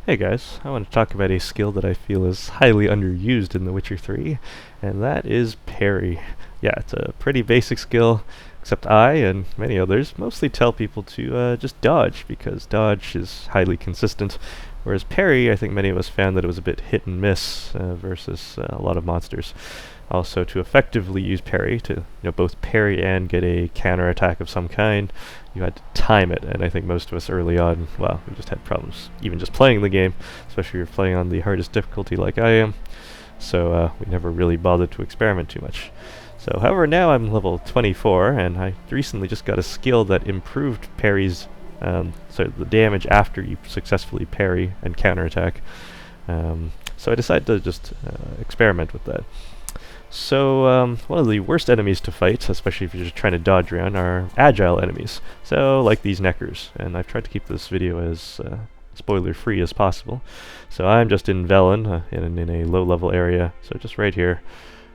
Hey guys, I want to talk about a skill that I feel is highly underused in The Witcher 3, and that is Parry. Yeah, it's a pretty basic skill, except I and many others mostly tell people to just dodge, because dodge is highly consistent, whereas Parry, I think many of us found that it was a bit hit and miss versus a lot of monsters. Also, to effectively use parry, to both parry and get a counter attack of some kind, you had to time it, and I think most of us early on, well, we just had problems even just playing the game, especially if you're playing on the hardest difficulty like I am, so we never really bothered to experiment too much. So, however, now I'm level 24, and I recently just got a skill that improved parry's, the damage after you successfully parry and counterattack. So I decided to just experiment with that. So, one of the worst enemies to fight, especially if you're just trying to dodge around, are agile enemies. So, like these neckers. And I've tried to keep this video as spoiler-free as possible. So I'm just in Velen, in a low-level area. So just right here,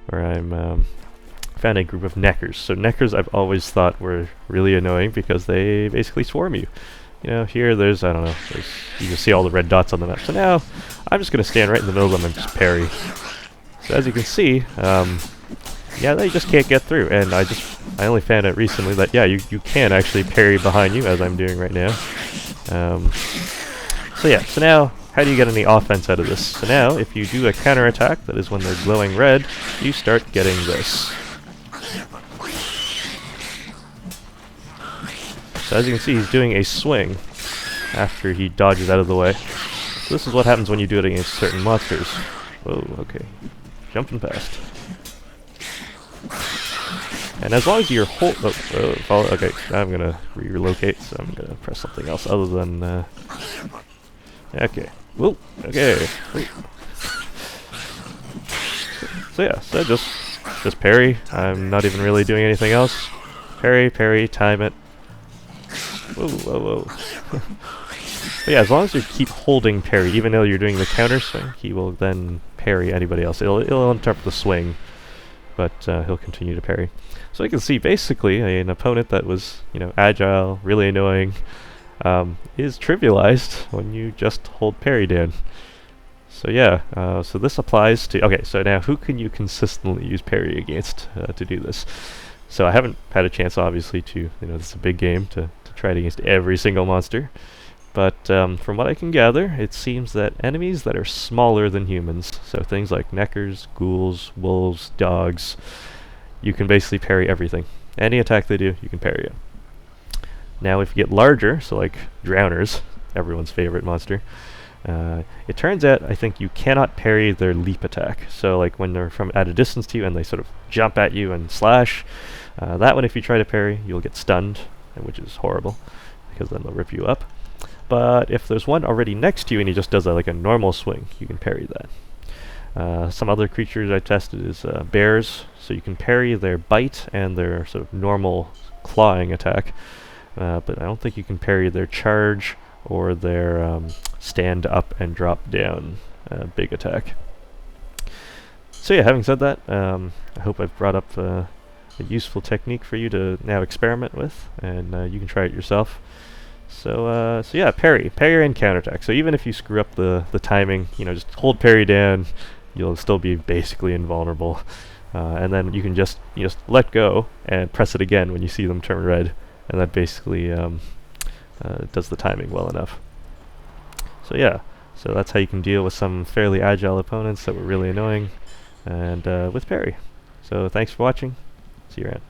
where I'm found a group of neckers. So neckers I've always thought were really annoying because they basically swarm you. Here there's, I don't know, you can see all the red dots on the map. So now, I'm just going to stand right in the middle of them and just parry. So as you can see, yeah, they just can't get through, and I only found out recently that, yeah, you can actually parry behind you, as I'm doing right now. So yeah, so now, how do you get any offense out of this? So now, if you do a counterattack, that is when they're glowing red, you start getting this. So as you can see, he's doing a swing after he dodges out of the way. So this is what happens when you do it against certain monsters. Whoa, okay. Jumping past. And as long as you're okay, now I'm gonna relocate, so I'm gonna press something else other than, okay. Whoa, okay. Whoa. So yeah, so just parry. I'm not even really doing anything else. Parry, parry, time it. Whoa, whoa, whoa. But yeah, as long as you keep holding parry, even though you're doing the counter swing, he will then parry anybody else. It'll interrupt the swing, but he'll continue to parry. So you can see basically an opponent that was, agile, really annoying, is trivialized when you just hold parry down. So yeah, so this applies to, okay, so now who can you consistently use parry against to do this? So I haven't had a chance, obviously, to, this is a big game, to try it against every single monster. But from what I can gather, it seems that enemies that are smaller than humans, so things like neckers, ghouls, wolves, dogs, you can basically parry everything. Any attack they do, you can parry it. Now if you get larger, so like drowners, everyone's favorite monster, it turns out I think you cannot parry their leap attack. So like when they're from at a distance to you and they sort of jump at you and slash, that one if you try to parry, you'll get stunned, which is horrible, because then they'll rip you up. But if there's one already next to you and he just does like a normal swing, you can parry that. Some other creatures I tested is bears, so you can parry their bite and their sort of normal clawing attack, but I don't think you can parry their charge or their stand up and drop down big attack. So yeah, having said that, I hope I've brought up a useful technique for you to now experiment with, and you can try it yourself. So yeah, parry and counterattack. So even if you screw up the timing, just hold parry down, you'll still be basically invulnerable. And then you can just let go and press it again when you see them turn red, and that basically does the timing well enough. So yeah, so that's how you can deal with some fairly agile opponents that were really annoying, and with parry. So thanks for watching. See you around.